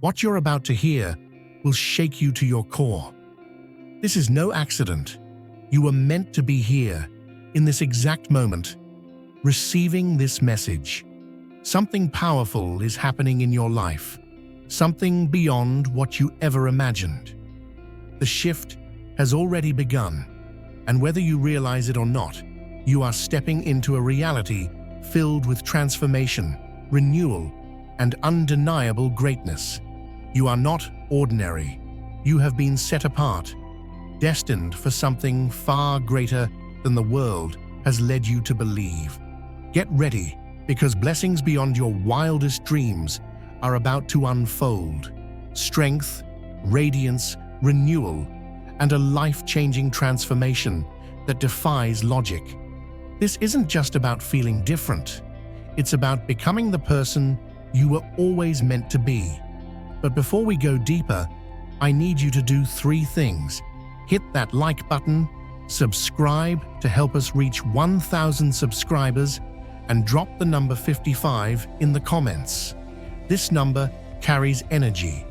What you're about to hear will shake you to your core. This is no accident. You were meant to be here, in this exact moment, receiving this message. Something powerful is happening in your life, something beyond what you ever imagined. The shift has already begun, and whether you realize it or not, you are stepping into a reality filled with transformation, renewal, and undeniable greatness. You are not ordinary. You have been set apart, destined for something far greater than the world has led you to believe. Get ready, because blessings beyond your wildest dreams are about to unfold. Strength, radiance, renewal, and a life-changing transformation that defies logic. This isn't just about feeling different. It's about becoming the person you were always meant to be. But before we go deeper, I need you to do 3 things. Hit that like button, subscribe to help us reach 1,000 subscribers, and drop the number 55 in the comments. This number carries energy.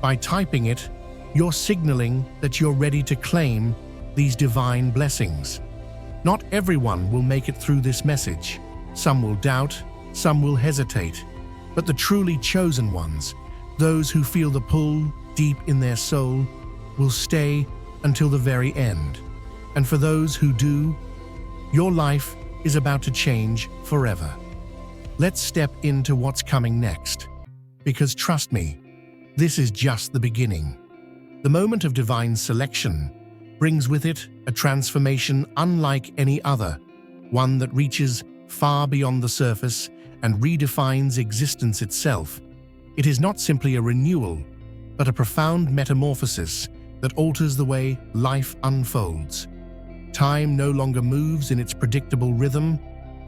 By typing it, you're signaling that you're ready to claim these divine blessings. Not everyone will make it through this message. Some will doubt, some will hesitate. But the truly chosen ones, those who feel the pull deep in their soul, will stay until the very end. And for those who do, your life is about to change forever. Let's step into what's coming next. Because trust me, this is just the beginning. The moment of divine selection brings with it a transformation unlike any other, one that reaches far beyond the surface and redefines existence itself. It is not simply a renewal, but a profound metamorphosis that alters the way life unfolds. Time no longer moves in its predictable rhythm,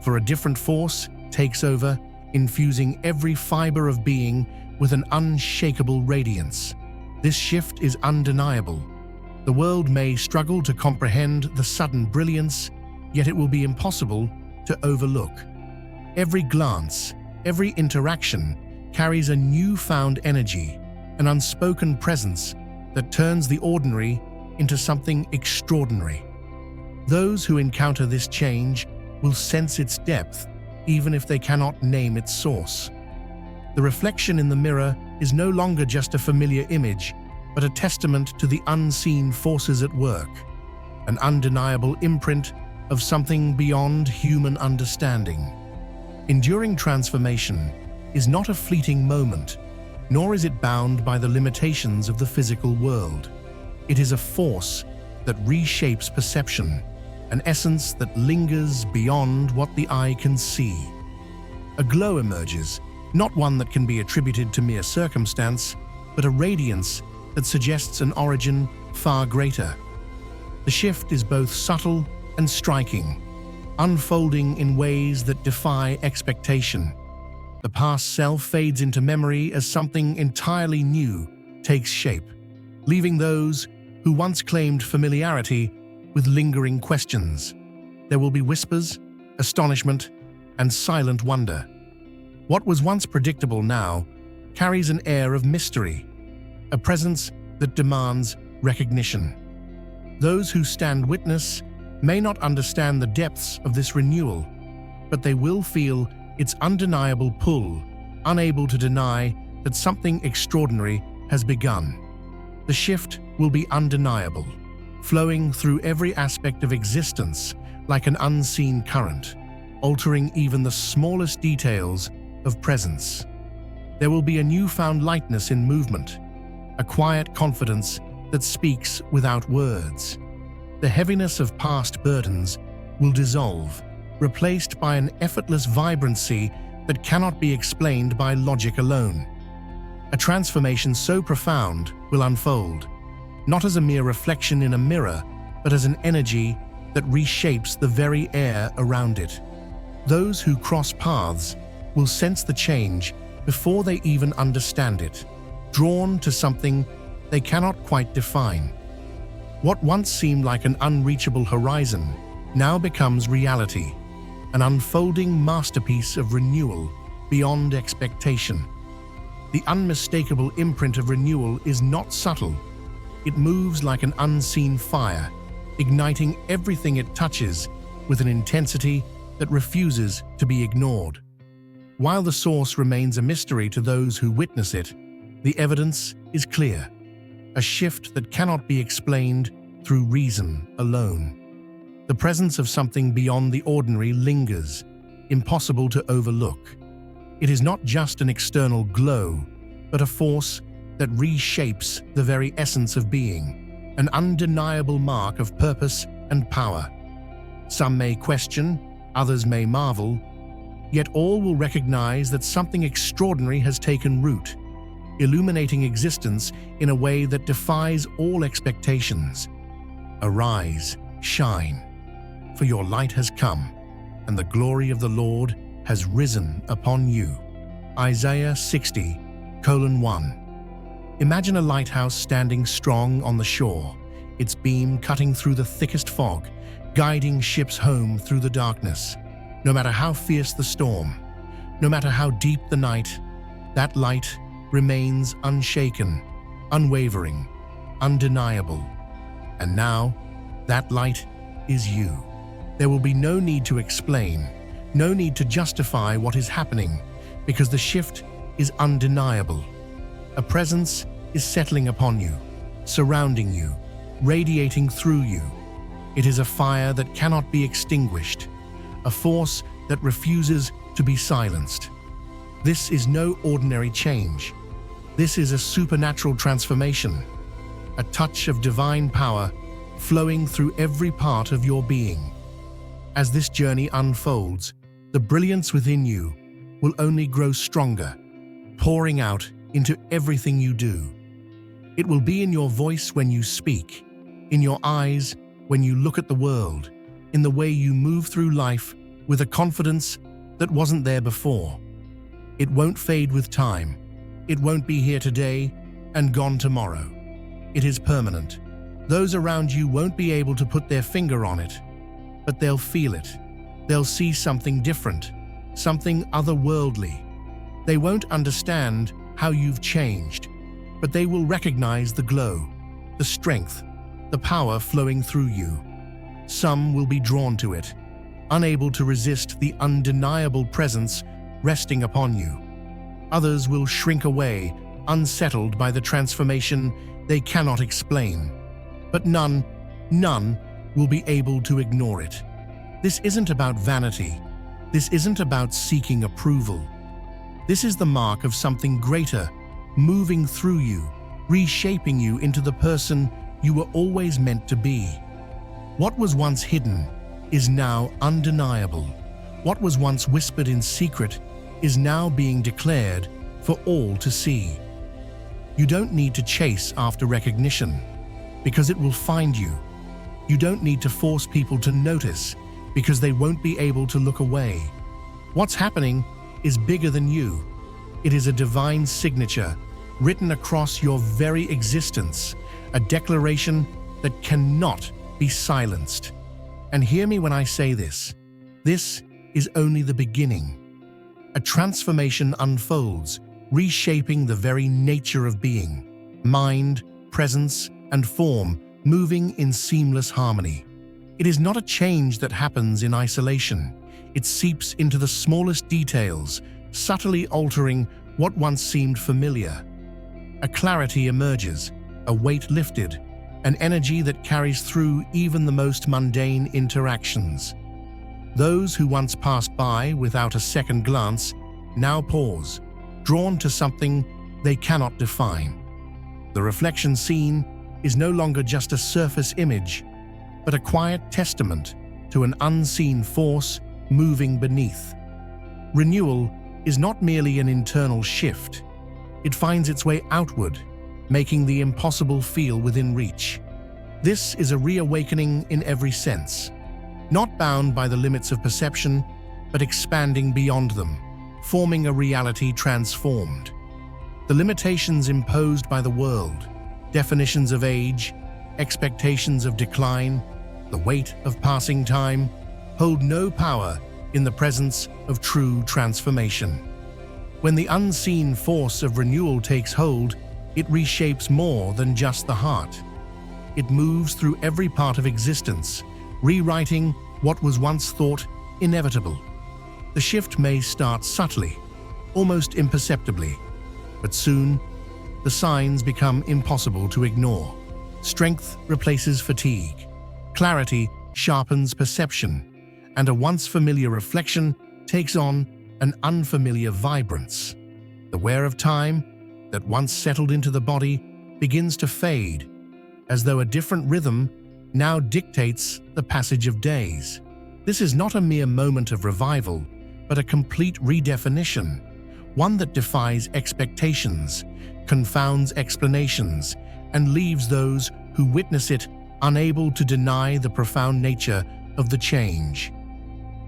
for a different force takes over, infusing every fiber of being with an unshakable radiance. This shift is undeniable. The world may struggle to comprehend the sudden brilliance, yet it will be impossible to overlook. Every glance, every interaction carries a newfound energy, an unspoken presence that turns the ordinary into something extraordinary. Those who encounter this change will sense its depth, even if they cannot name its source. The reflection in the mirror is no longer just a familiar image, but a testament to the unseen forces at work, an undeniable imprint of something beyond human understanding. Enduring transformation is not a fleeting moment, nor is it bound by the limitations of the physical world. It is a force that reshapes perception, an essence that lingers beyond what the eye can see. A glow emerges, not one that can be attributed to mere circumstance, but a radiance that suggests an origin far greater. The shift is both subtle and striking, unfolding in ways that defy expectation. The past self fades into memory as something entirely new takes shape, leaving those who once claimed familiarity with lingering questions. There will be whispers, astonishment, and silent wonder. What was once predictable now carries an air of mystery, a presence that demands recognition. Those who stand witness may not understand the depths of this renewal, but they will feel its undeniable pull, unable to deny that something extraordinary has begun. The shift will be undeniable, flowing through every aspect of existence like an unseen current, altering even the smallest details of presence. There will be a newfound lightness in movement, a quiet confidence that speaks without words. The heaviness of past burdens will dissolve, replaced by an effortless vibrancy that cannot be explained by logic alone. A transformation so profound will unfold, not as a mere reflection in a mirror, but as an energy that reshapes the very air around it. Those who cross paths will sense the change before they even understand it, drawn to something they cannot quite define. What once seemed like an unreachable horizon now becomes reality, an unfolding masterpiece of renewal beyond expectation. The unmistakable imprint of renewal is not subtle. It moves like an unseen fire, igniting everything it touches with an intensity that refuses to be ignored. While the source remains a mystery to those who witness it, the evidence is clear. A shift that cannot be explained through reason alone. The presence of something beyond the ordinary lingers, impossible to overlook. It is not just an external glow, but a force that reshapes the very essence of being, an undeniable mark of purpose and power. Some may question, others may marvel, yet all will recognize that something extraordinary has taken root, illuminating existence in a way that defies all expectations. Arise, shine, for your light has come, and the glory of the Lord has risen upon you. Isaiah 60:1. Imagine a lighthouse standing strong on the shore, its beam cutting through the thickest fog, guiding ships home through the darkness. No matter how fierce the storm, no matter how deep the night, that light remains unshaken, unwavering, undeniable. And now, that light is you. There will be no need to explain, no need to justify what is happening, because the shift is undeniable. A presence is settling upon you, surrounding you, radiating through you. It is a fire that cannot be extinguished, a force that refuses to be silenced. This is no ordinary change. This is a supernatural transformation, a touch of divine power flowing through every part of your being. As this journey unfolds, the brilliance within you will only grow stronger, pouring out into everything you do. It will be in your voice when you speak, in your eyes when you look at the world, in the way you move through life with a confidence that wasn't there before. It won't fade with time. It won't be here today and gone tomorrow. It is permanent. Those around you won't be able to put their finger on it, but they'll feel it. They'll see something different, something otherworldly. They won't understand how you've changed, but they will recognize the glow, the strength, the power flowing through you. Some will be drawn to it, unable to resist the undeniable presence resting upon you. Others will shrink away, unsettled by the transformation they cannot explain. But none will be able to ignore it. This isn't about vanity. This isn't about seeking approval. This is the mark of something greater, moving through you, reshaping you into the person you were always meant to be. What was once hidden is now undeniable. What was once whispered in secret is now being declared for all to see. You don't need to chase after recognition, because it will find you. You don't need to force people to notice, because they won't be able to look away. What's happening is bigger than you. It is a divine signature written across your very existence, a declaration that cannot be silenced. And hear me when I say this. This is only the beginning. A transformation unfolds, reshaping the very nature of being, mind, presence, and form, moving in seamless harmony. It is not a change that happens in isolation. It seeps into the smallest details, subtly altering what once seemed familiar. A clarity emerges, a weight lifted, an energy that carries through even the most mundane interactions. Those who once passed by without a second glance now pause, drawn to something they cannot define. The reflection seen is no longer just a surface image, but a quiet testament to an unseen force moving beneath. Renewal is not merely an internal shift. It finds its way outward, making the impossible feel within reach. This is a reawakening in every sense, not bound by the limits of perception, but expanding beyond them, forming a reality transformed. The limitations imposed by the world, definitions of age, expectations of decline, the weight of passing time, hold no power in the presence of true transformation. When the unseen force of renewal takes hold, it reshapes more than just the heart. It moves through every part of existence, rewriting what was once thought inevitable. The shift may start subtly, almost imperceptibly, but soon the signs become impossible to ignore. Strength replaces fatigue, clarity sharpens perception, and a once familiar reflection takes on an unfamiliar vibrance. The wear of time that once settled into the body begins to fade, as though a different rhythm now dictates the passage of days. This is not a mere moment of revival, but a complete redefinition, one that defies expectations, confounds explanations, and leaves those who witness it unable to deny the profound nature of the change.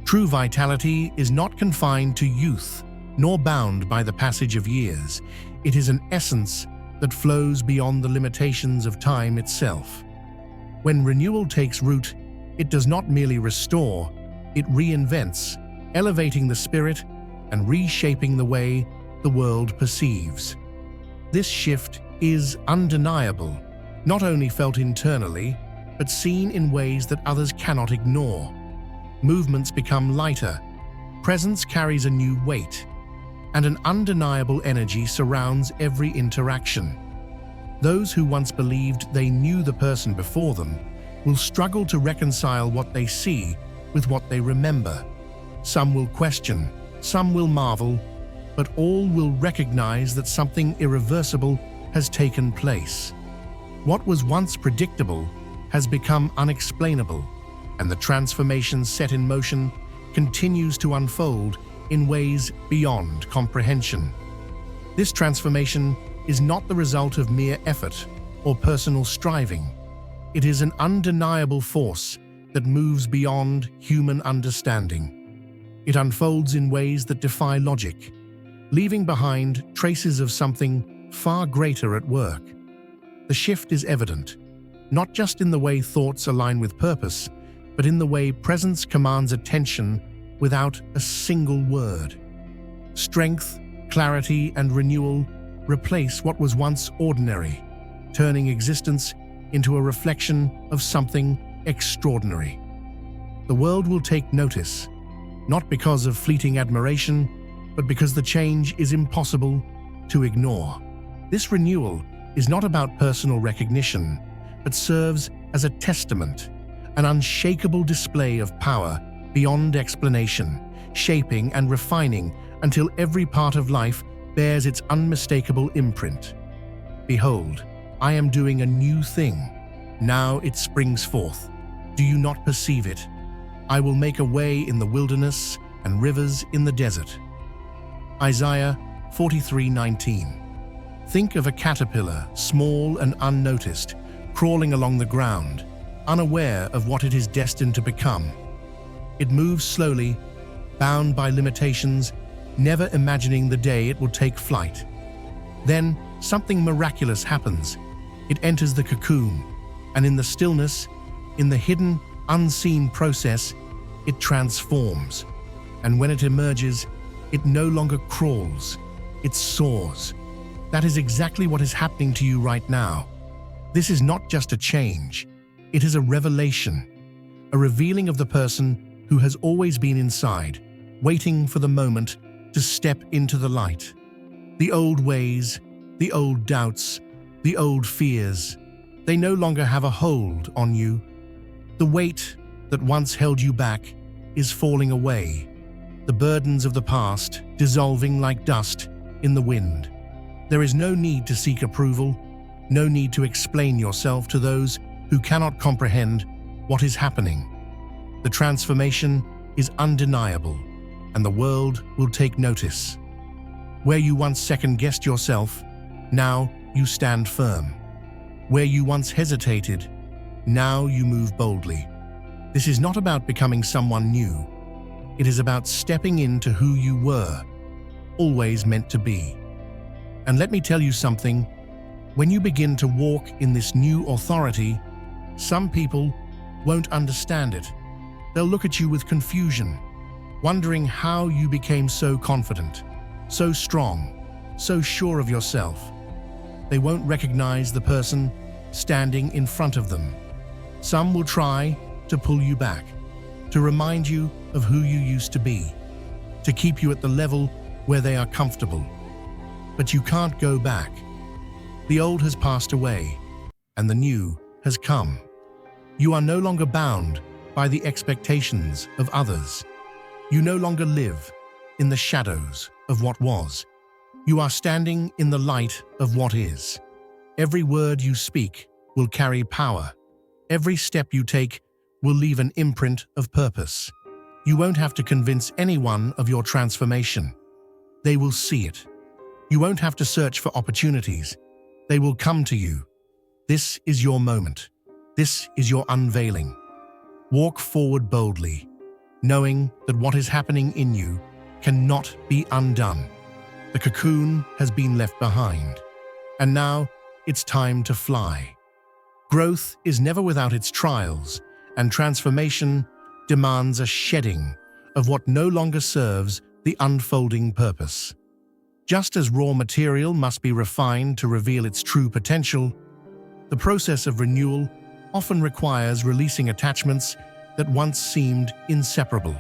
True vitality is not confined to youth, nor bound by the passage of years. It is an essence that flows beyond the limitations of time itself. When renewal takes root, it does not merely restore, it reinvents, elevating the spirit and reshaping the way the world perceives. This shift is undeniable, not only felt internally, but seen in ways that others cannot ignore. Movements become lighter, presence carries a new weight, and an undeniable energy surrounds every interaction. Those who once believed they knew the person before them will struggle to reconcile what they see with what they remember. Some will question, some will marvel, but all will recognize that something irreversible has taken place. What was once predictable has become unexplainable, and the transformation set in motion continues to unfold in ways beyond comprehension. This transformation is not the result of mere effort or personal striving. It is an undeniable force that moves beyond human understanding. It unfolds in ways that defy logic, leaving behind traces of something far greater at work. The shift is evident, not just in the way thoughts align with purpose, but in the way presence commands attention without a single word. Strength, clarity, and renewal replace what was once ordinary, turning existence into a reflection of something extraordinary. The world will take notice, not because of fleeting admiration, but because the change is impossible to ignore. This renewal is not about personal recognition, but serves as a testament, an unshakable display of power beyond explanation, shaping and refining until every part of life bears its unmistakable imprint. Behold, I am doing a new thing. Now it springs forth. Do you not perceive it? I will make a way in the wilderness and rivers in the desert. Isaiah 43:19. Think of a caterpillar, small and unnoticed, crawling along the ground, unaware of what it is destined to become. It moves slowly, bound by limitations, never imagining the day it will take flight. Then, something miraculous happens. It enters the cocoon, and in the stillness, in the hidden, unseen process, it transforms. And when it emerges, it no longer crawls, it soars. That is exactly what is happening to you right now. This is not just a change, it is a revelation, a revealing of the person who has always been inside, waiting for the moment to step into the light. The old ways, the old doubts, the old fears, they no longer have a hold on you. The weight that once held you back is falling away, the burdens of the past dissolving like dust in the wind. There is no need to seek approval, no need to explain yourself to those who cannot comprehend what is happening. The transformation is undeniable, and the world will take notice. Where you once second-guessed yourself, now you stand firm. Where you once hesitated, now you move boldly. This is not about becoming someone new. It is about stepping into who you were, always meant to be. And let me tell you something, when you begin to walk in this new authority, some people won't understand it. They'll look at you with confusion, wondering how you became so confident. so strong, so sure of yourself. They won't recognize the person standing in front of them. Some will try to pull you back, to remind you of who you used to be, to keep you at the level where they are comfortable. But you can't go back. The old has passed away, and the new has come. You are no longer bound by the expectations of others. You no longer live in the shadows of what was. You are standing in the light of what is. Every word you speak will carry power. Every step you take will leave an imprint of purpose. You won't have to convince anyone of your transformation. They will see it. You won't have to search for opportunities. They will come to you. This is your moment. This is your unveiling. Walk forward boldly, knowing that what is happening in you cannot be undone. The cocoon has been left behind, and now it's time to fly. Growth is never without its trials, and transformation demands a shedding of what no longer serves the unfolding purpose. Just as raw material must be refined to reveal its true potential, the process of renewal often requires releasing attachments that once seemed inseparable.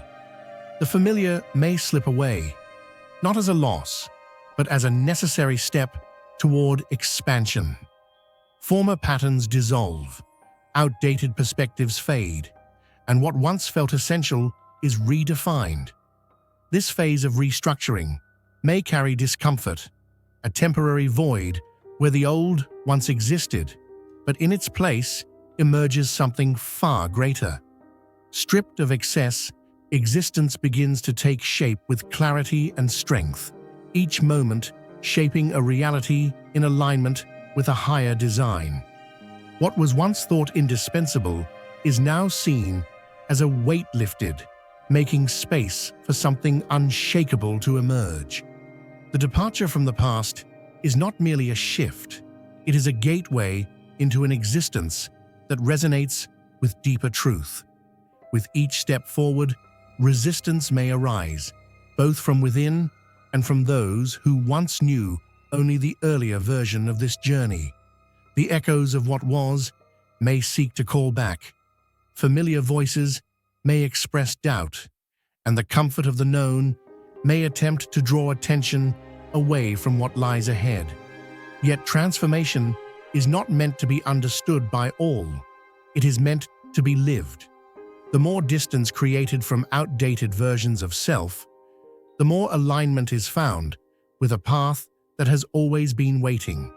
The familiar may slip away, not as a loss, but as a necessary step toward expansion. Former patterns dissolve, outdated perspectives fade, and what once felt essential is redefined. This phase of restructuring may carry discomfort, a temporary void where the old once existed, but in its place emerges something far greater. Stripped of excess, existence begins to take shape with clarity and strength, each moment shaping a reality in alignment with a higher design. What was once thought indispensable is now seen as a weight lifted, making space for something unshakable to emerge. The departure from the past is not merely a shift, it is a gateway into an existence that resonates with deeper truth. With each step forward, resistance may arise, both from within and from those who once knew only the earlier version of this journey. The echoes of what was may seek to call back. Familiar voices may express doubt, and the comfort of the known may attempt to draw attention away from what lies ahead. Yet transformation is not meant to be understood by all. It is meant to be lived. The more distance created from outdated versions of self, the more alignment is found with a path that has always been waiting.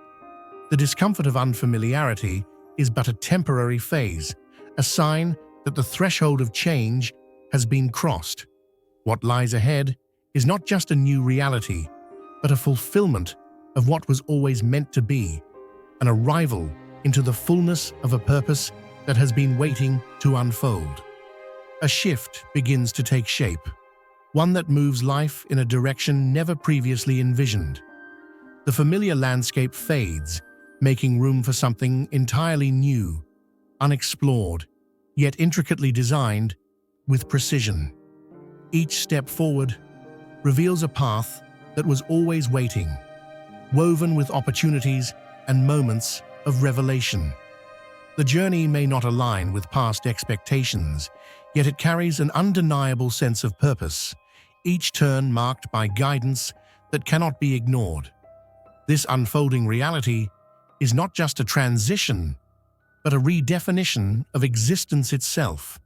The discomfort of unfamiliarity is but a temporary phase, a sign that the threshold of change has been crossed. What lies ahead is not just a new reality, but a fulfillment of what was always meant to be, an arrival into the fullness of a purpose that has been waiting to unfold. A shift begins to take shape, one that moves life in a direction never previously envisioned. The familiar landscape fades, making room for something entirely new, unexplored, yet intricately designed with precision. Each step forward reveals a path that was always waiting, woven with opportunities and moments of revelation. The journey may not align with past expectations, yet it carries an undeniable sense of purpose, each turn marked by guidance that cannot be ignored. This unfolding reality is not just a transition, but a redefinition of existence itself,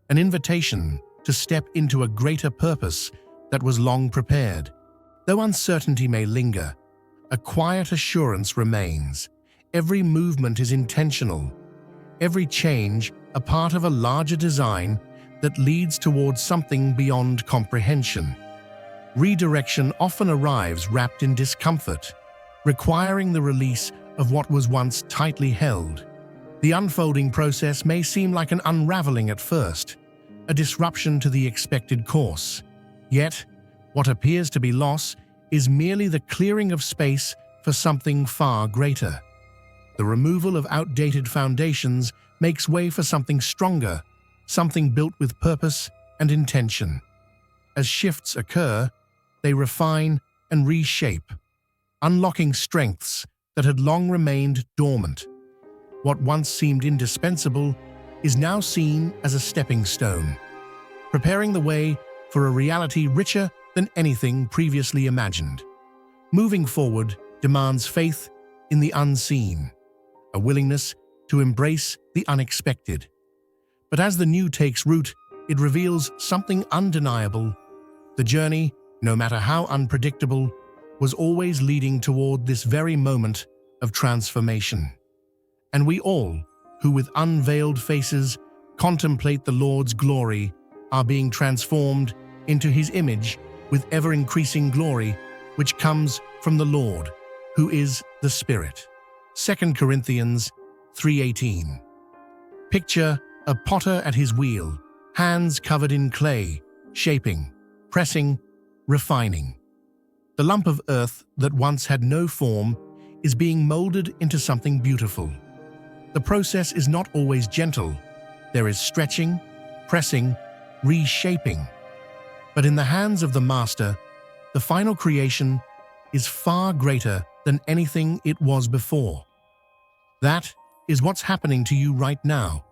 an invitation to step into a greater purpose that was long prepared. Though uncertainty may linger, a quiet assurance remains. Every movement is intentional, every change a part of a larger design that leads towards something beyond comprehension. Redirection often arrives wrapped in discomfort, requiring the release of what was once tightly held. The unfolding process may seem like an unraveling at first, a disruption to the expected course. Yet, what appears to be loss is merely the clearing of space for something far greater. The removal of outdated foundations makes way for something stronger, something built with purpose and intention. As shifts occur, they refine and reshape, unlocking strengths that had long remained dormant. What once seemed indispensable is now seen as a stepping stone, preparing the way for a reality richer than anything previously imagined. Moving forward demands faith in the unseen, a willingness to embrace the unexpected. But as the new takes root, it reveals something undeniable. The journey, no matter how unpredictable, was always leading toward this very moment of transformation. And we all, who with unveiled faces contemplate the Lord's glory, are being transformed into His image with ever-increasing glory, which comes from the Lord, who is the Spirit. 2 Corinthians 3:18. Picture a potter at his wheel, hands covered in clay, shaping, pressing, refining. The lump of earth that once had no form is being molded into something beautiful. The process is not always gentle. There is stretching, pressing, reshaping. But in the hands of the Master, the final creation is far greater than anything it was before. That is what's happening to you right now.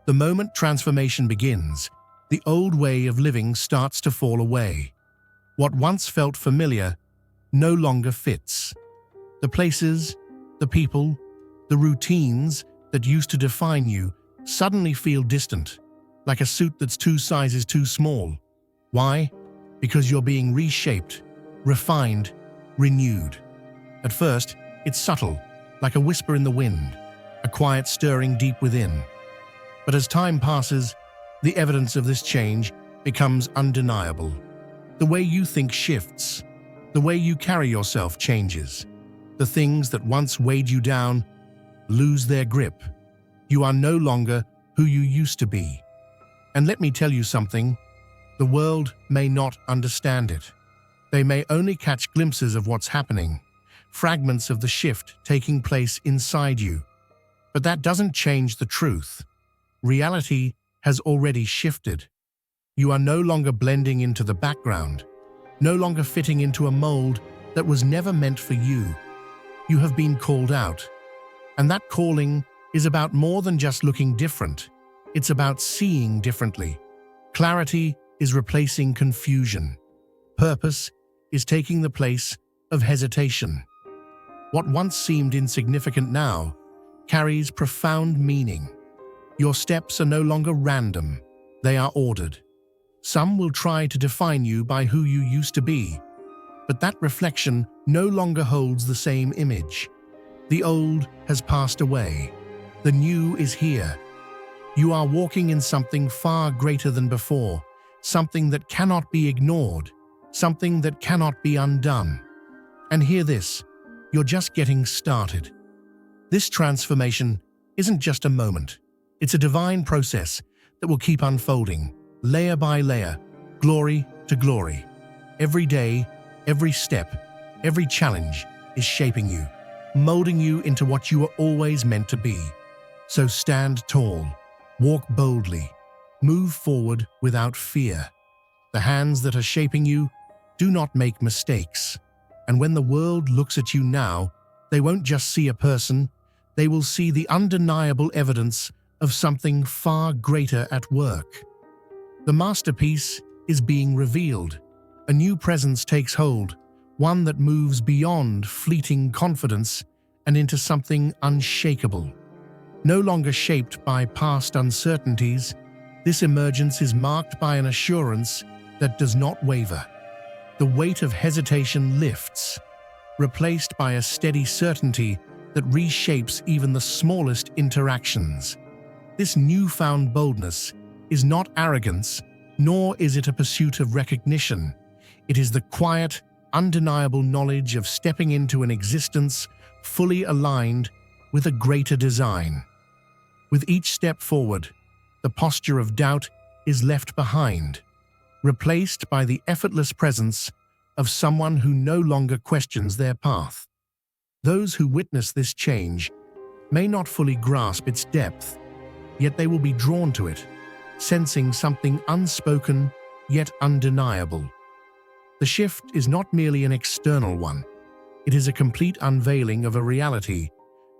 The moment transformation begins, the old way of living starts to fall away. What once felt familiar no longer fits. The places, the people, the routines that used to define you suddenly feel distant, like a suit that's 2 sizes too small. Why? Because you're being reshaped, refined, renewed. At first, it's subtle, like a whisper in the wind, a quiet stirring deep within. But as time passes, the evidence of this change becomes undeniable. The way you think shifts. The way you carry yourself changes. The things that once weighed you down lose their grip. You are no longer who you used to be. And let me tell you something, the world may not understand it. They may only catch glimpses of what's happening, fragments of the shift taking place inside you. But that doesn't change the truth. Reality has already shifted. You are no longer blending into the background, no longer fitting into a mold that was never meant for you. You have been called out. And that calling is about more than just looking different. It's about seeing differently. Clarity is replacing confusion. Purpose is taking the place of hesitation. What once seemed insignificant now carries profound meaning. Your steps are no longer random, they are ordered. Some will try to define you by who you used to be, but that reflection no longer holds the same image. The old has passed away. The new is here. You are walking in something far greater than before, something that cannot be ignored, something that cannot be undone. And hear this, you're just getting started. This transformation isn't just a moment. It's a divine process that will keep unfolding, layer by layer, glory to glory. Every day, every step, every challenge is shaping you, molding you into what you were always meant to be. So stand tall, walk boldly, move forward without fear. The hands that are shaping you do not make mistakes. And when the world looks at you now, they won't just see a person, they will see the undeniable evidence of something far greater at work. The masterpiece is being revealed. A new presence takes hold, one that moves beyond fleeting confidence and into something unshakable. No longer shaped by past uncertainties, this emergence is marked by an assurance that does not waver. The weight of hesitation lifts, replaced by a steady certainty that reshapes even the smallest interactions. This newfound boldness is not arrogance, nor is it a pursuit of recognition. It is the quiet, undeniable knowledge of stepping into an existence fully aligned with a greater design. With each step forward, the posture of doubt is left behind, replaced by the effortless presence of someone who no longer questions their path. Those who witness this change may not fully grasp its depth, yet they will be drawn to it, sensing something unspoken yet undeniable. The shift is not merely an external one. It is a complete unveiling of a reality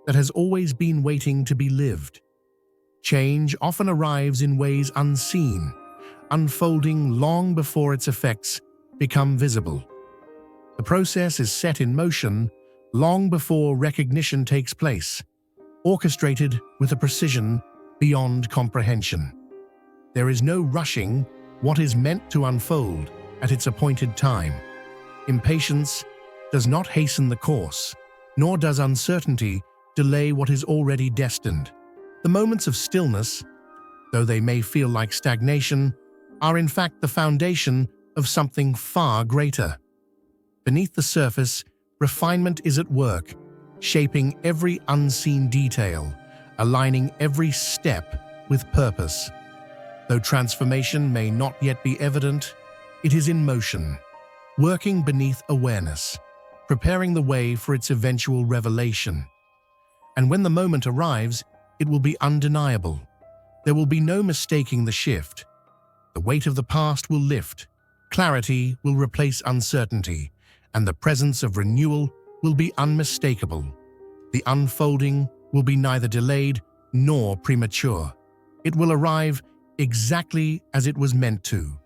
that has always been waiting to be lived. Change often arrives in ways unseen, unfolding long before its effects become visible. The process is set in motion long before recognition takes place, orchestrated with a precision beyond comprehension. There is no rushing what is meant to unfold at its appointed time. Impatience does not hasten the course, nor does uncertainty delay what is already destined. The moments of stillness, though they may feel like stagnation, are in fact the foundation of something far greater. Beneath the surface, refinement is at work, shaping every unseen detail, aligning every step with purpose. Though transformation may not yet be evident, it is in motion, working beneath awareness, preparing the way for its eventual revelation. And when the moment arrives, it will be undeniable. There will be no mistaking the shift. The weight of the past will lift, clarity will replace uncertainty, and the presence of renewal will be unmistakable. The unfolding will be neither delayed nor premature. It will arrive exactly as it was meant to,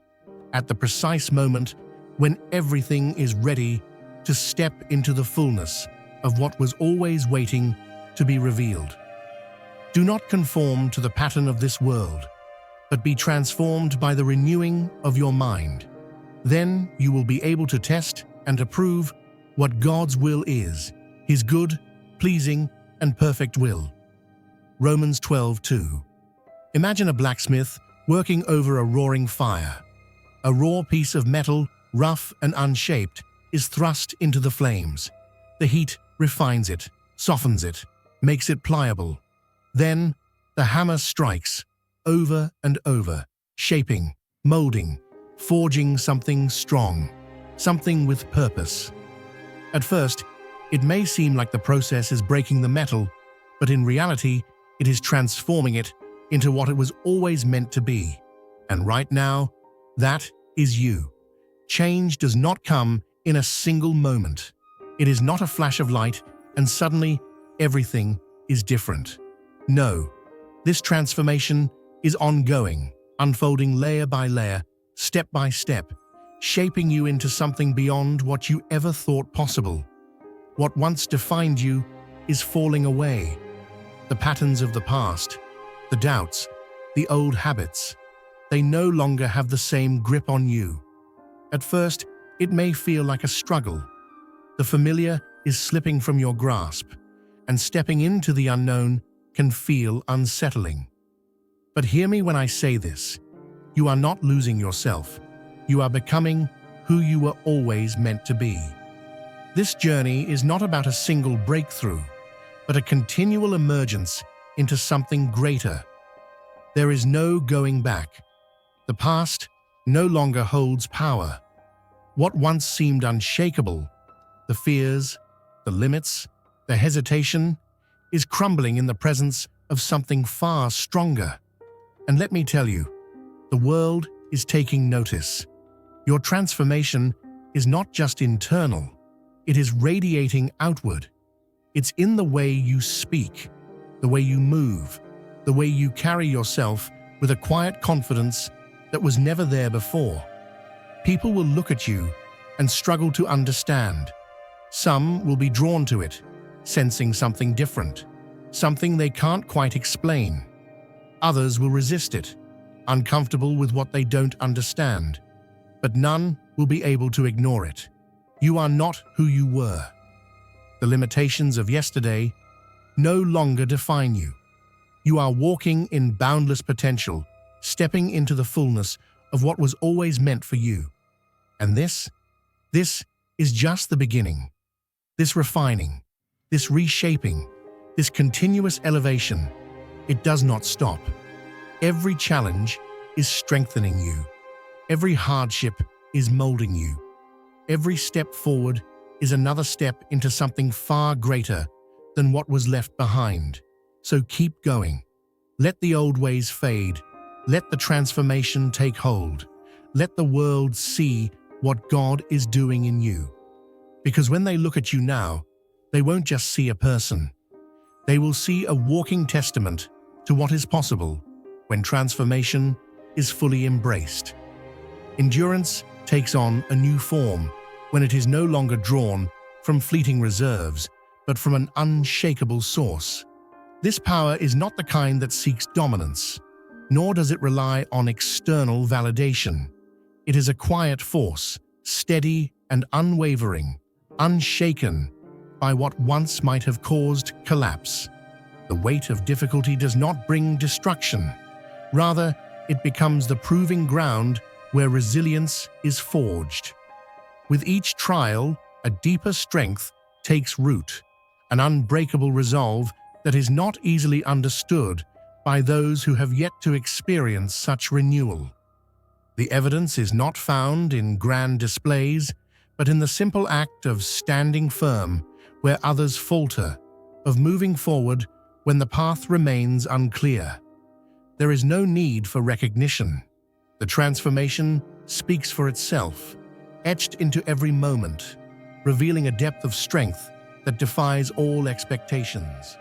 at the precise moment when everything is ready to step into the fullness of what was always waiting to be revealed. Do not conform to the pattern of this world, but be transformed by the renewing of your mind. Then you will be able to test and approve what God's will is, His good, pleasing, and perfect will. Romans 12:2. Imagine a blacksmith working over a roaring fire. A raw piece of metal, rough and unshaped, is thrust into the flames. The heat refines it, softens it, makes it pliable. Then the hammer strikes, over and over, shaping, molding, forging something strong, something with purpose. At first, it may seem like the process is breaking the metal, but in reality, it is transforming it into what it was always meant to be. And right now, that is you. Change does not come in a single moment. It is not a flash of light and suddenly everything is different. No, this transformation is ongoing, unfolding layer by layer, step by step, shaping you into something beyond what you ever thought possible. What once defined you is falling away. The patterns of the past, the doubts, the old habits, they no longer have the same grip on you. At first, it may feel like a struggle. The familiar is slipping from your grasp, and stepping into the unknown can feel unsettling. But hear me when I say this. You are not losing yourself. You are becoming who you were always meant to be. This journey is not about a single breakthrough, but a continual emergence into something greater. There is no going back. The past no longer holds power. What once seemed unshakable, the fears, the limits, the hesitation, is crumbling in the presence of something far stronger. And let me tell you, the world is taking notice. Your transformation is not just internal, it is radiating outward. It's in the way you speak, the way you move, the way you carry yourself with a quiet confidence that was never there before. People will look at you and struggle to understand. Some will be drawn to it, sensing something different, something they can't quite explain. Others will resist it, uncomfortable with what they don't understand. But none will be able to ignore it. You are not who you were. The limitations of yesterday no longer define you. You are walking in boundless potential, stepping into the fullness of what was always meant for you. And this is just the beginning. This refining, this reshaping, this continuous elevation, it does not stop. Every challenge is strengthening you. Every hardship is molding you. Every step forward is another step into something far greater than what was left behind. So keep going. Let the old ways fade. Let the transformation take hold. Let the world see what God is doing in you. Because when they look at you now, they won't just see a person. They will see a walking testament to what is possible when transformation is fully embraced. Endurance takes on a new form when it is no longer drawn from fleeting reserves, but from an unshakable source. This power is not the kind that seeks dominance, nor does it rely on external validation. It is a quiet force, steady and unwavering, unshaken by what once might have caused collapse. The weight of difficulty does not bring destruction. Rather, it becomes the proving ground where resilience is forged. With each trial, a deeper strength takes root, an unbreakable resolve that is not easily understood by those who have yet to experience such renewal. The evidence is not found in grand displays, but in the simple act of standing firm where others falter, of moving forward when the path remains unclear. There is no need for recognition. The transformation speaks for itself, etched into every moment, revealing a depth of strength that defies all expectations.